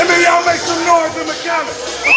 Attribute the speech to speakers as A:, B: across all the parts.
A: Let me y'all make some noise in McAllen.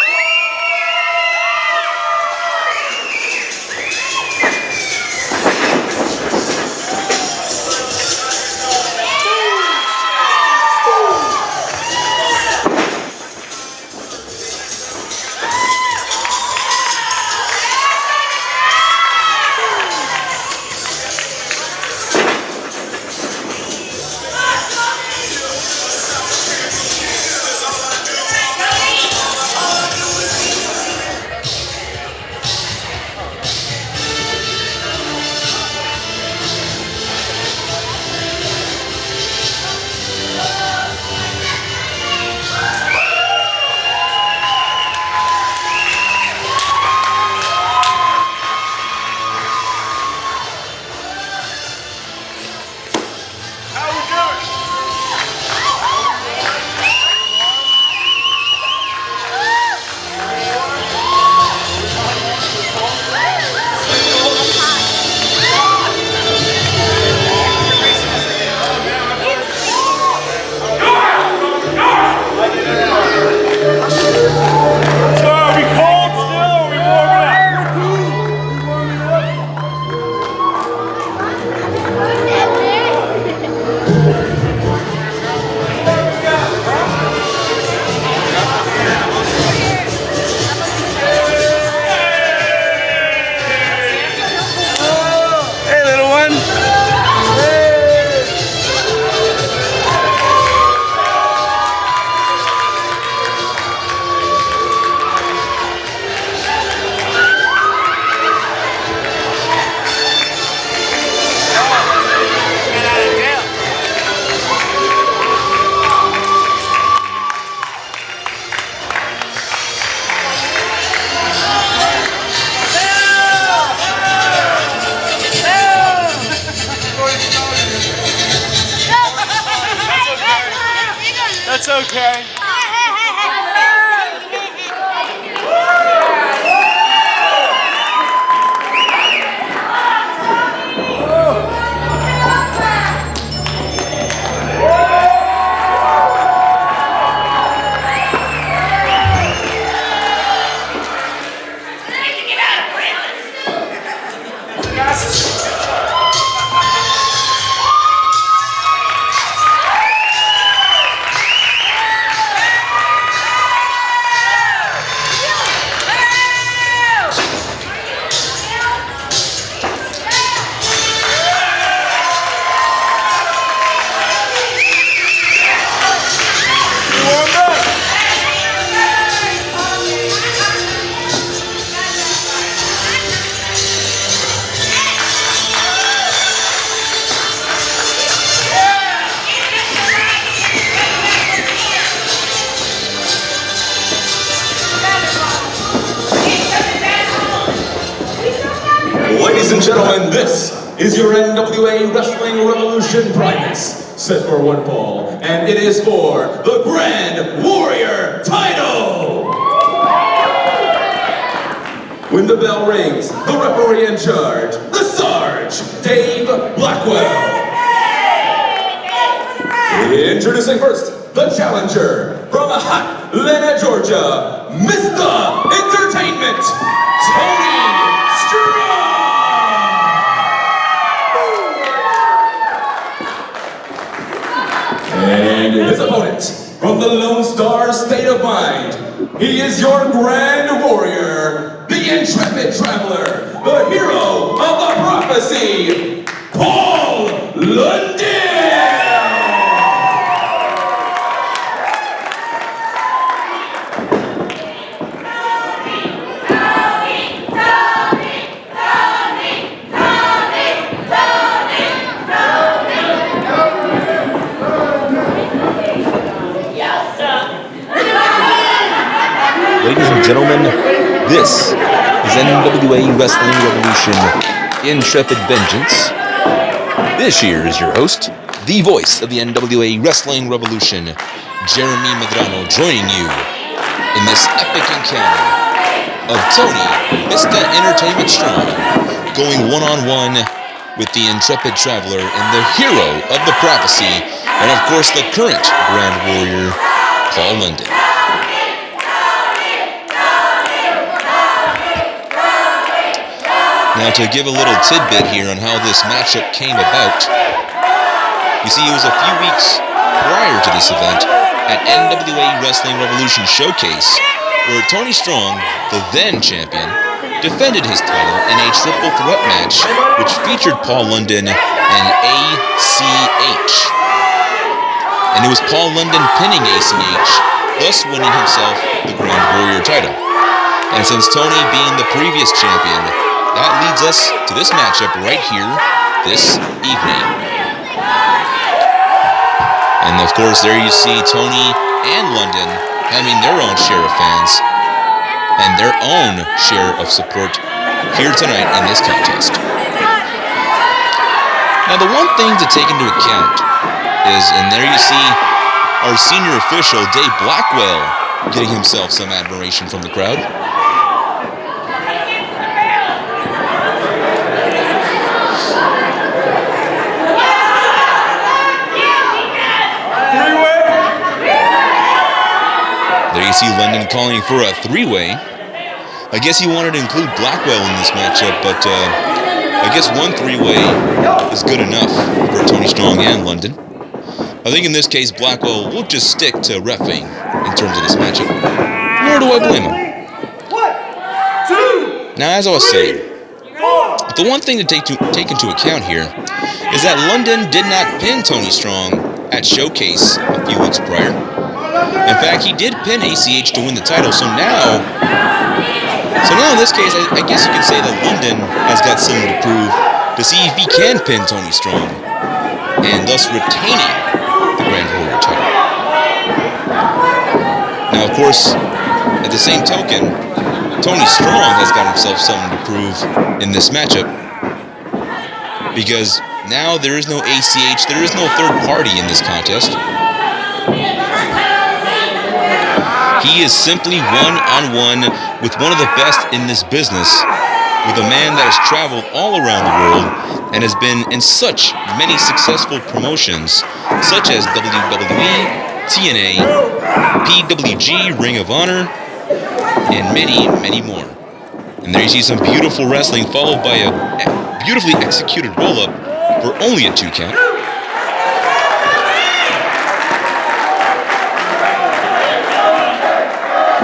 B: That's okay.
C: Ladies and gentlemen, this is your NWA Wrestling Revolution Primus, set for one fall, and it is for the Grand Warrior title! When the bell rings, the referee in charge, the Sarge, Dave Blackwell. Introducing first, the challenger from Atlanta, Georgia, Mr. Entertainment, Tony Strong! And his opponent, from the Lone Star State of Mind, he is your Grand Warrior, the Intrepid Traveler, the hero of the prophecy, Paul London!
D: Ladies and gentlemen, this is NWA Wrestling Revolution Intrepid Vengeance. This year is your host, the voice of the NWA Wrestling Revolution, Jeremy Medrano, joining you in this epic encounter of Tony, Mr. Entertainment Strong, going one-on-one with the Intrepid Traveler and the hero of the prophecy, and of course the current Grand Warrior, Paul London. Now, to give a little tidbit here on how this matchup came about, you see, it was a few weeks prior to this event at NWA Wrestling Revolution Showcase, where Tony Strong, the then champion, defended his title in a triple threat match which featured Paul London and ACH. And it was Paul London pinning ACH, thus winning himself the Grand Warrior title. And since Tony being the previous champion, that leads us to this matchup right here this evening. And of course, there you see Tony and London having their own share of fans and their own share of support here tonight in this contest. Now, the one thing to take into account is, and there you see our senior official, Dave Blackwell, getting himself some admiration from the crowd. There you see London calling for a three-way. I guess he wanted to include Blackwell in this matchup, but I guess one three-way is good enough for Tony Strong and London. I think in this case, Blackwell will just stick to reffing in terms of this matchup. Nor do I blame him. Now, as I was saying, the one thing to take into account here is that London did not pin Tony Strong at Showcase a few weeks prior. In fact, he did pin ACH to win the title, so now in this case, I guess you can say that London has got something to prove to see if he can pin Tony Strong, and thus retaining the Grand Warrior title. Now, of course, at the same token, Tony Strong has got himself something to prove in this matchup, because now there is no ACH, there is no third party in this contest. He is simply one-on-one with one of the best in this business, with a man that has traveled all around the world and has been in such many successful promotions, such as WWE, TNA, PWG, Ring of Honor, and many, many more. And there you see some beautiful wrestling followed by a beautifully executed roll-up for only a 2 count.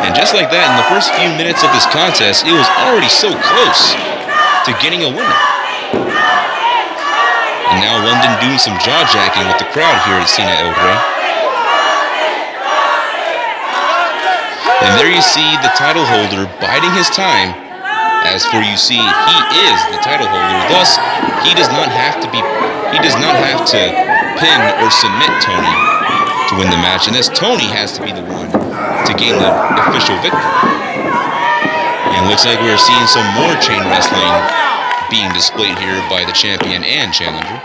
D: And just like that, in the first few minutes of this contest, it was already so close to getting a winner. And now London doing some jaw-jacking with the crowd here at Cena El Rey. And there you see the title holder biding his time. As for you see, he is the title holder. Thus, he does not have to pin or submit Tony to win the match. And thus, Tony has to be the one to gain the official victory. And it looks like we're seeing some more chain wrestling being displayed here by the champion and challenger.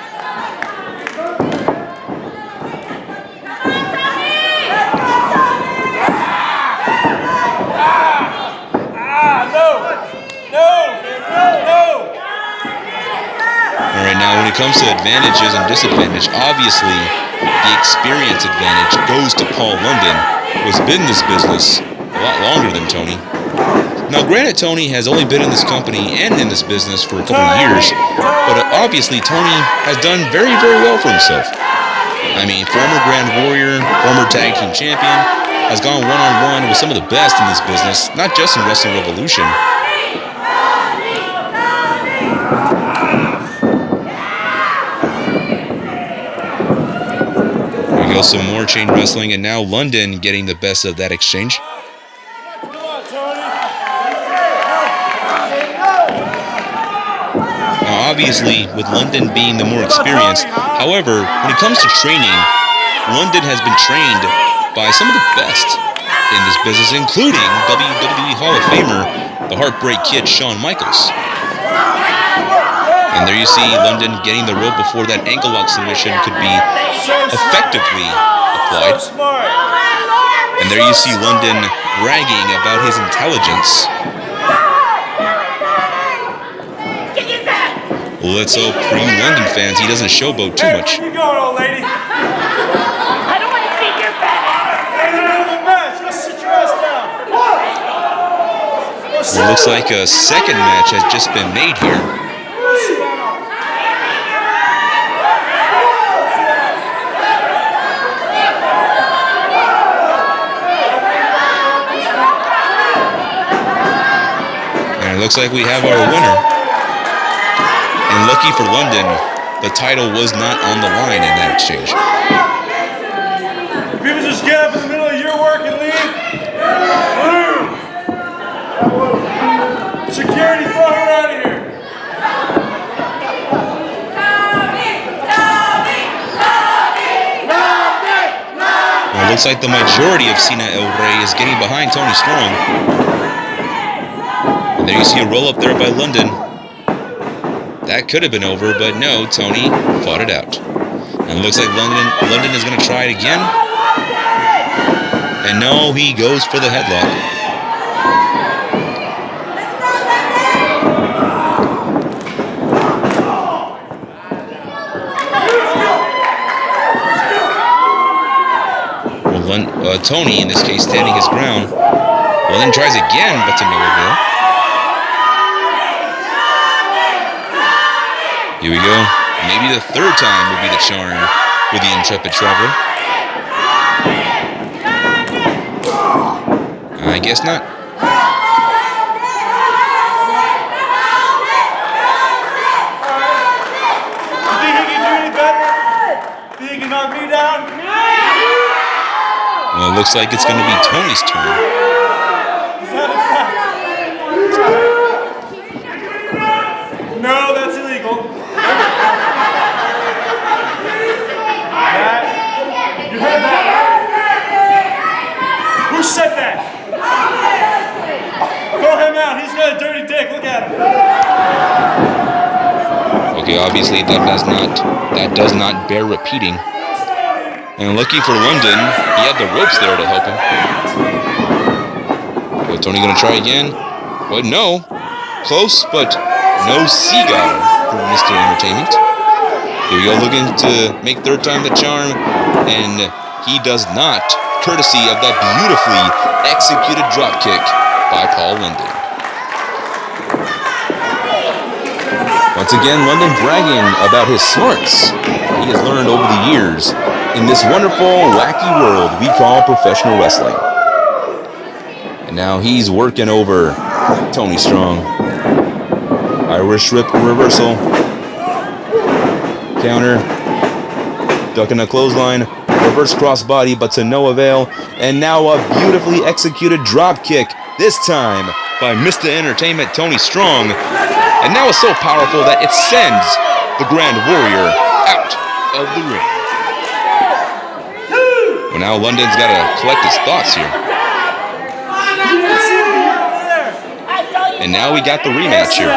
D: Alright, now when it comes to advantages and disadvantage, obviously the experience advantage goes to Paul London, who has been in this business a lot longer than Tony. Now, granted, Tony has only been in this company and in this business for a couple of years, but obviously Tony has done very, very well for himself. I mean, former Grand Warrior, former Tag Team Champion, has gone one-on-one with some of the best in this business, not just in Wrestling Revolution. There we go, some more chain wrestling, and now London getting the best of that exchange. Now, obviously, with London being the more experienced, however, when it comes to training, London has been trained by some of the best in this business, including WWE Hall of Famer, the Heartbreak Kid, Shawn Michaels. And there you see London getting the rope before that ankle lock submission could be effectively applied. And there you see London bragging about his intelligence. Let's hope for you London fans he doesn't showboat too much.
A: Where you going, old lady?
E: I don't want to see your back.
D: looks like a second match has just been made here. And it looks like we have our winner. And lucky for London, the title was not on the line in that exchange.
B: People just get up in the middle of your work and leave. Security, throw her out of here.
D: Well, it looks like the majority of Cena El Rey is getting behind Tony Strong. And there you see a roll up there by London. That could have been over, but no, Tony fought it out. And it looks like London is going to try it again. And no, he goes for the headlock. Tony, in this case, standing his ground. London tries again, but to no avail. Here we go. Maybe the third time will be the charm with the Intrepid Traveler. I guess not.
B: You think he can do any better? Think he can knock me down?
D: Well, it looks like it's going to be Tony's turn.
B: No, that's illegal. You heard that? Who said that? Throw him out. He's got a dirty dick. Look at him.
D: Okay, obviously that does not bear repeating. And lucky for London, he had the ropes there to help him. So Tony gonna try again? But no. Close, but no cigar for Mr. Entertainment. Here we go, looking to make third time the charm. And he does not, courtesy of that beautifully executed dropkick by Paul London. Once again, London bragging about his smarts he has learned over the years in this wonderful, wacky world we call professional wrestling. And now he's working over Tony Strong. Irish whip reversal. Counter. Ducking a clothesline. Reverse crossbody, but to no avail. And now a beautifully executed drop kick, this time by Mr. Entertainment Tony Strong. And now it's so powerful that it sends the Grand Warrior out of the ring. Well, now London's got to collect his thoughts here. And now we got the rematch here.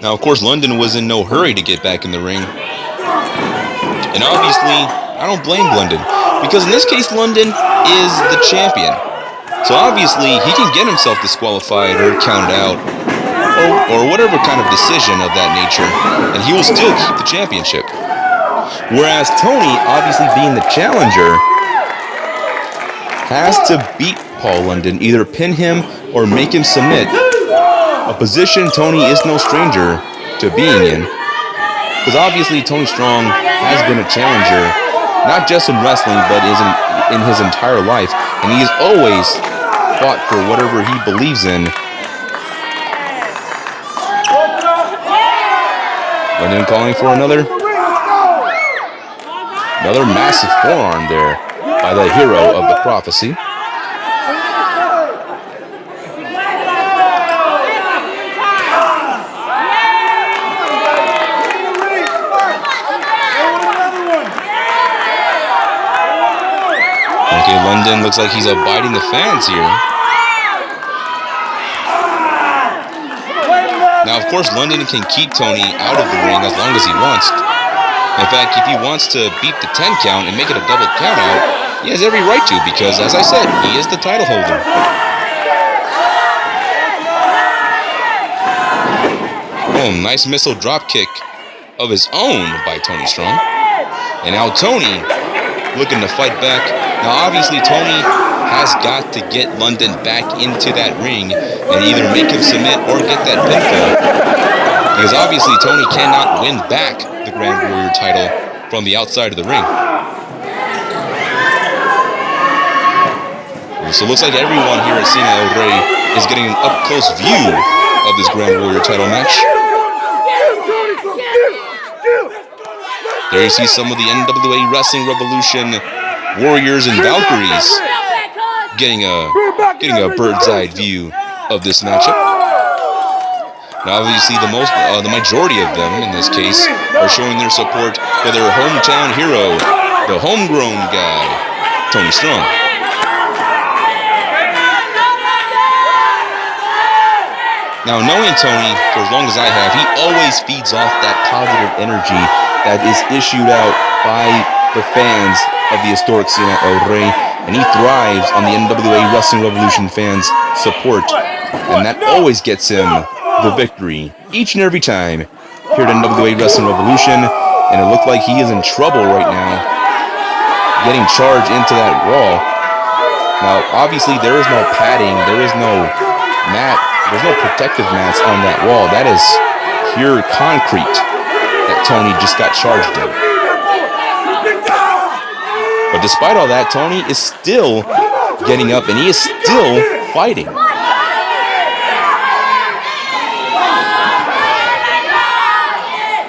D: Now, of course, London was in no hurry to get back in the ring. And obviously, I don't blame London, because in this case, London is the champion. So obviously, he can get himself disqualified or counted out, or whatever kind of decision of that nature, and he will still keep the championship. Whereas Tony, obviously being the challenger, has to beat Paul London, either pin him or make him submit. A position Tony is no stranger to being in, because obviously Tony Strong has been a challenger, not just in wrestling, but in his entire life, and he's always fought for whatever he believes in. London calling for another massive forearm there by the hero of the prophecy. Okay, London looks like he's abiding the fans here. Now, of course, London can keep Tony out of the ring as long as he wants. In fact, if he wants to beat the 10 count and make it a double count out, he has every right to, because, as I said, he is the title holder. Oh, nice missile drop kick of his own by Tony Strong. And now Tony looking to fight back. Now obviously Tony has got to get London back into that ring and either make him submit or get that pinfall. Because obviously Tony cannot win back the Grand Warrior title from the outside of the ring. So it looks like everyone here at Cena El Rey is getting an up-close view of this Grand Warrior title match. There you see some of the NWA Wrestling Revolution Warriors and Valkyries getting a bird's eye view of this matchup. Now obviously the majority of them in this case are showing their support for their hometown hero, the homegrown guy, Tony Strong. Now, knowing Tony for as long as I have, he always feeds off that positive energy that is issued out by the fans of the historic Cena El Rey, and he thrives on the NWA Wrestling Revolution fans' support, and that always gets him the victory each and every time here at NWA Wrestling Revolution, and it looked like he is in trouble right now, getting charged into that wall. Now, obviously, there is no padding, there is no mat. There's no protective mats on that wall. That is pure concrete that Tony just got charged in. But despite all that, Tony is still getting up and he is still fighting.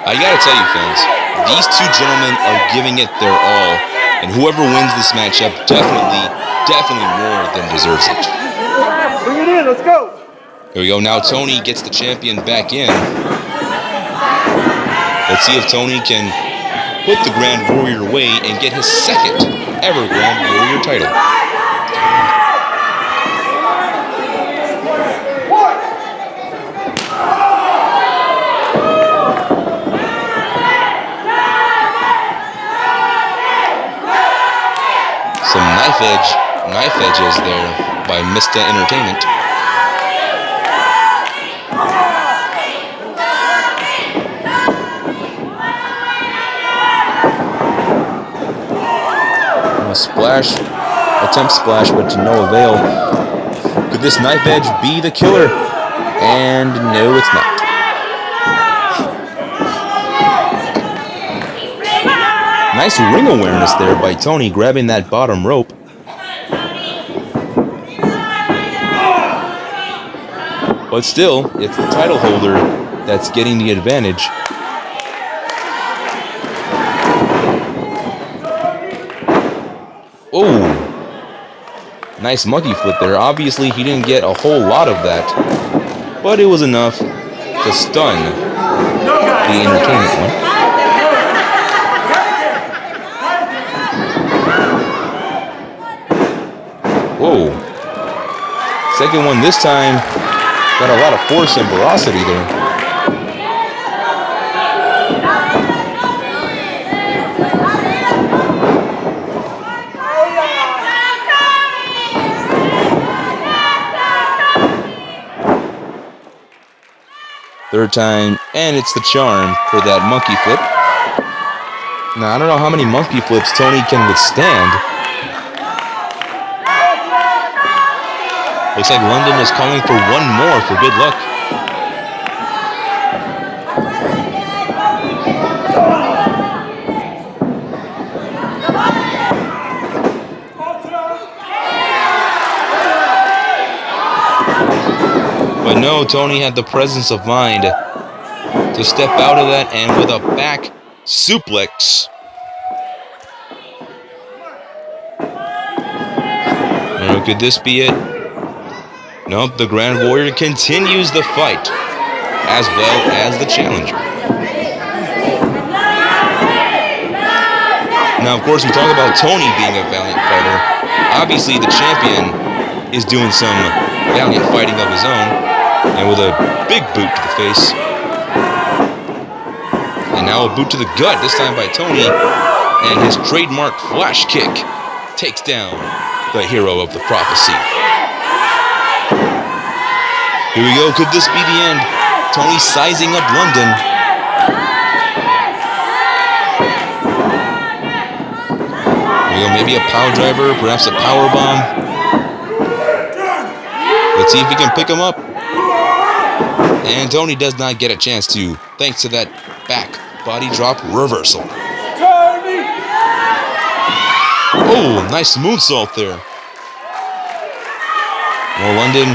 D: I gotta tell you, fans, these two gentlemen are giving it their all, and whoever wins this matchup definitely more than deserves it.
B: Bring it in, let's go.
D: Here we go. Now Tony gets the champion back in. Let's see if Tony can put the Grand Warrior away and get his second ever Grand Warrior title. Some knife edges there by Mista Entertainment. Splash, attempt splash, but to no avail. Could this knife edge be the killer? And no, it's not. Nice ring awareness there by Tony, grabbing that bottom rope. But still, it's the title holder that's getting the advantage. Oh, nice monkey flip there. Obviously, he didn't get a whole lot of that, but it was enough to stun the Entertainment one. Whoa. Second one this time got a lot of force and ferocity there. Third time, and it's the charm for that monkey flip. Now, I don't know how many monkey flips Tony can withstand. Looks like London is calling for one more for good luck. But no, Tony had the presence of mind to step out of that and with a back suplex. Now, could this be it? Nope, the Grand Warrior continues the fight, as well as the challenger. Now, of course, we talk about Tony being a valiant fighter. Obviously, the champion is doing some valiant fighting of his own, and with a big boot to the face. And now a boot to the gut, this time by Tony, and his trademark flash kick takes down the hero of the prophecy. Here we go, could this be the end? Tony sizing up London. Maybe a power driver, perhaps a power bomb. Let's see if he can pick him up. And Tony does not get a chance to, thanks to that back body drop reversal. Oh, nice moonsault there. Well, London,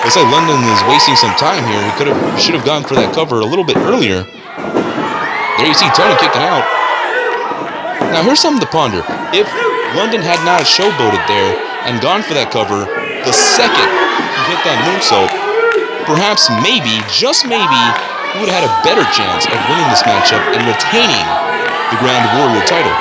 D: looks like London is wasting some time here. He should have gone for that cover a little bit earlier. There you see Tony kicking out. Now here's something to ponder. If London had not showboated there and gone for that cover the second he hit that moonsault, perhaps maybe, just maybe, he would have had a better chance of winning this matchup and retaining the Grand Warrior title.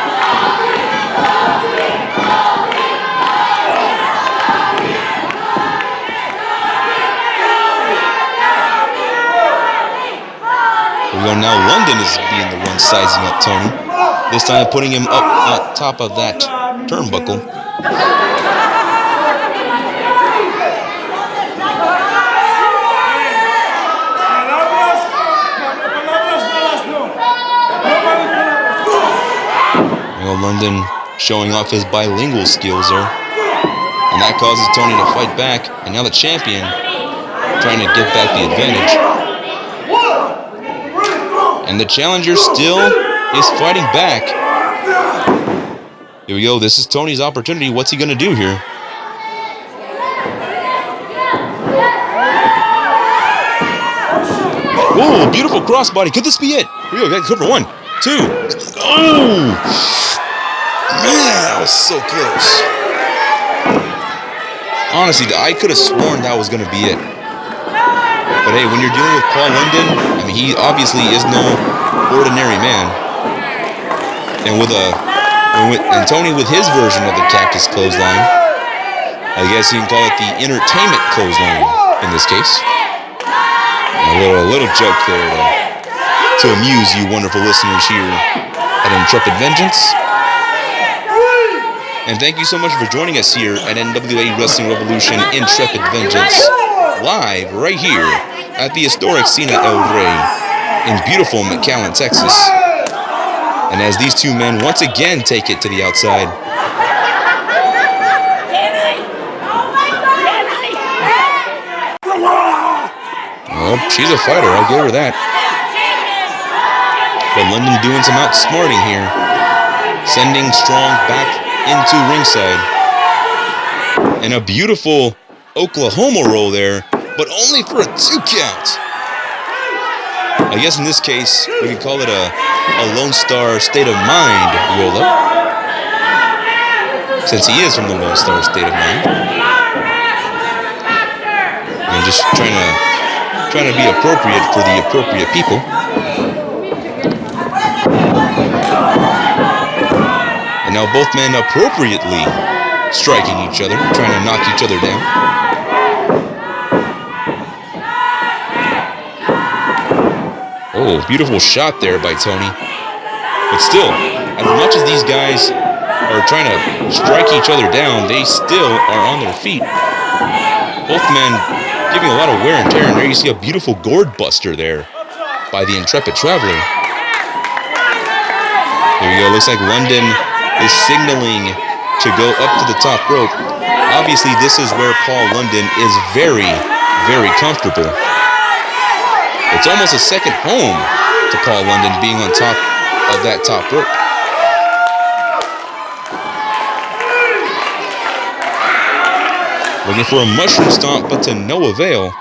D: Now London is being the one sizing up Tony. This time putting him up on top of that turnbuckle. London showing off his bilingual skills there. And that causes Tony to fight back. And now the champion trying to get back the advantage. And the challenger still is fighting back. Here we go. This is Tony's opportunity. What's he going to do here? Whoa, beautiful crossbody. Could this be it? Here we go. Got cover 1, 2. Oh! Man, that was so close. Honestly, I could have sworn that was going to be it. But hey, when you're dealing with Paul London, I mean, he obviously is no ordinary man. And and Tony with his version of the cactus clothesline, I guess you can call it the entertainment clothesline in this case. A little joke there to amuse you wonderful listeners here at Intrepid Vengeance. And thank you so much for joining us here at NWA Wrestling Revolution Intrepid Vengeance, live right here at the historic Cena El Rey in beautiful McAllen, Texas. And as these two men once again take it to the outside. Well, she's a fighter, I'll give her that. But London doing some outsmarting here, sending Strong back into ringside. And a beautiful Oklahoma roll there, but only for a 2 count. I guess in this case, we could call it a Lone Star State of Mind roll-up, since he is from the Lone Star State of Mind. And just trying to be appropriate for the appropriate people. And now both men appropriately striking each other, trying to knock each other down. Oh, beautiful shot there by Tony. But still, as much as these guys are trying to strike each other down, they still are on their feet. Both men giving a lot of wear and tear, and there you see a beautiful gourd buster there by the Intrepid Traveler. There you go, looks like London is signaling to go up to the top rope. Obviously, this is where Paul London is very, very comfortable. It's almost a second home to Paul London being on top of that top rope. Looking for a mushroom stomp, but to no avail.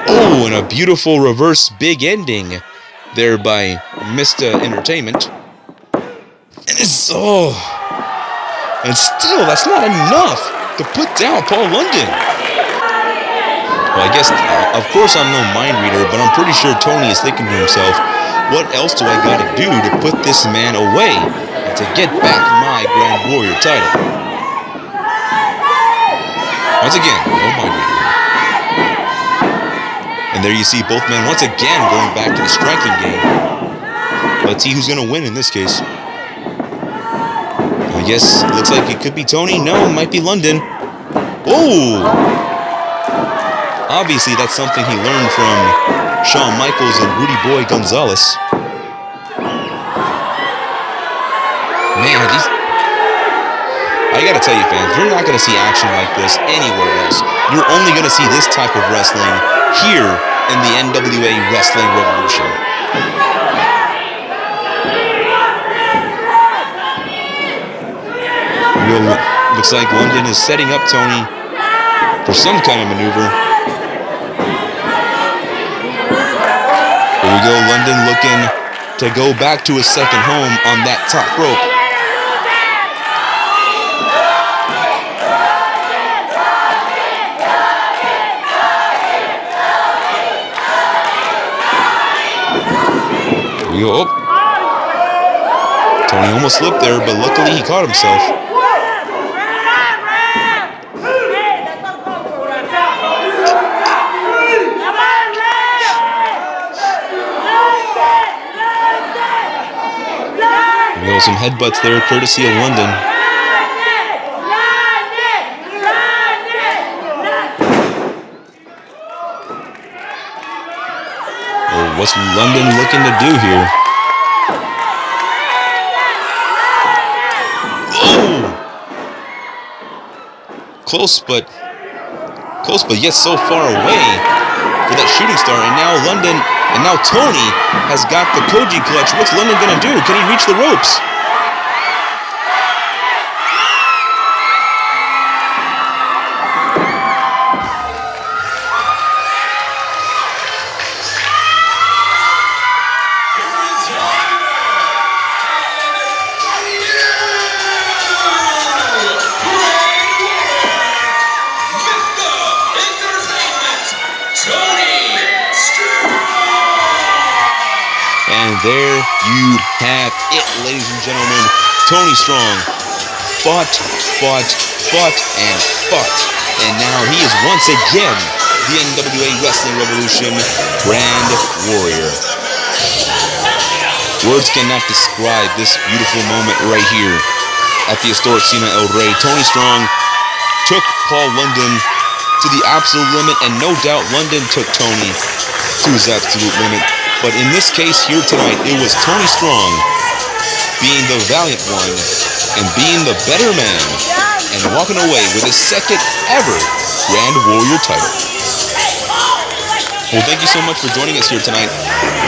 D: Oh, and a beautiful reverse big ending there by Mr. Entertainment. And it's, and still, that's not enough to put down Paul London. Well, I guess, of course I'm no mind reader, but I'm pretty sure Tony is thinking to himself, what else do I gotta do to put this man away and to get back my Grand Warrior title? Once again, no mind reader. And there you see both men once again going back to the striking game. Let's see who's gonna win in this case. I guess it looks like it could be Tony. No, it might be London. Oh! Obviously, that's something he learned from Shawn Michaels and Rudy Boy Gonzalez. Man, I gotta tell you, fans, you're not gonna see action like this anywhere else. You're only gonna see this type of wrestling here in the NWA Wrestling Revolution. Looks like London is setting up Tony for some kind of maneuver. Here we go, London looking to go back to his second home on that top rope. Here we go. Oh. Tony almost slipped there, but luckily he caught himself. Some headbutts there, courtesy of London. Oh, what's London looking to do here? Oh! Close, but yet so far away for that shooting star. And now London, and now Tony has got the Koji clutch. What's London gonna do? Can he reach the ropes? There you have it, ladies and gentlemen. Tony Strong fought, and now he is once again the NWA Wrestling Revolution Grand Warrior. Words cannot describe this beautiful moment right here at the historic Cena El Rey. Tony Strong took Paul London to the absolute limit, and no doubt London took Tony to his absolute limit. But in this case here tonight, it was Tony Strong being the valiant one and being the better man and walking away with his second ever Grand Warrior title. Well, thank you so much for joining us here tonight.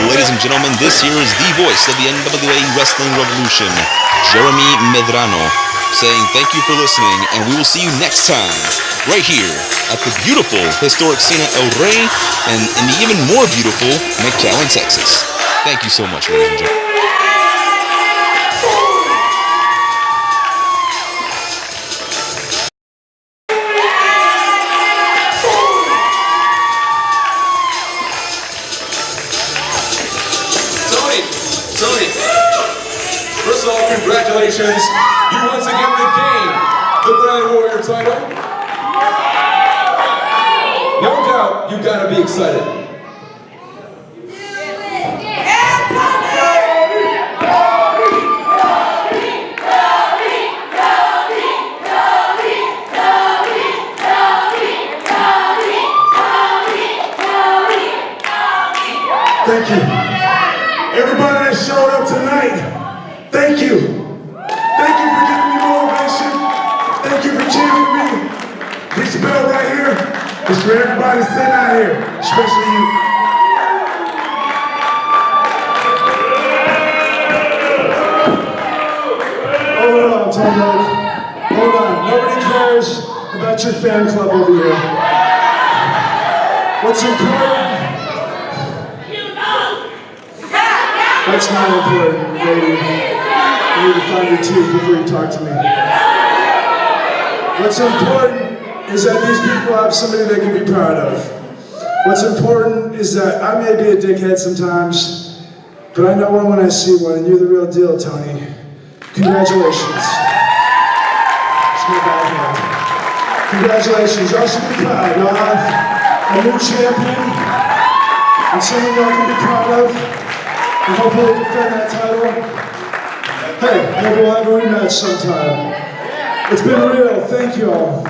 D: Ladies and gentlemen, this here is the voice of the NWA Wrestling Revolution, Jeremy Medrano, saying thank you for listening, and we will see you next time right here at the beautiful historic Cena El Rey and in the even more beautiful McAllen, Texas. Thank you so much, ladies and gentlemen.
C: Tony, first of all, congratulations. You once again regained the Grand Warrior title. No doubt you gotta be excited.
A: Thank you. Everybody that showed up tonight, thank you. Thank you for giving me motivation. Thank you for cheering for me. This bell right here is for everybody sitting out here, especially you. Hold on, Tom. Hold on. Nobody cares about your fan club over here. What's important? That's not important, lady. You need to find your teeth before you talk to me. What's important is that these people have somebody they can be proud of. What's important is that I may be a dickhead sometimes, but I know one when I see one, and you're the real deal, Tony. Congratulations. It's my bad hand. Congratulations. Y'all should be proud. Y'all have a new champion, and someone y'all can be proud of. And hopefully defend that title. Hey, maybe we'll have a rematch sometime. It's been real. Thank you all.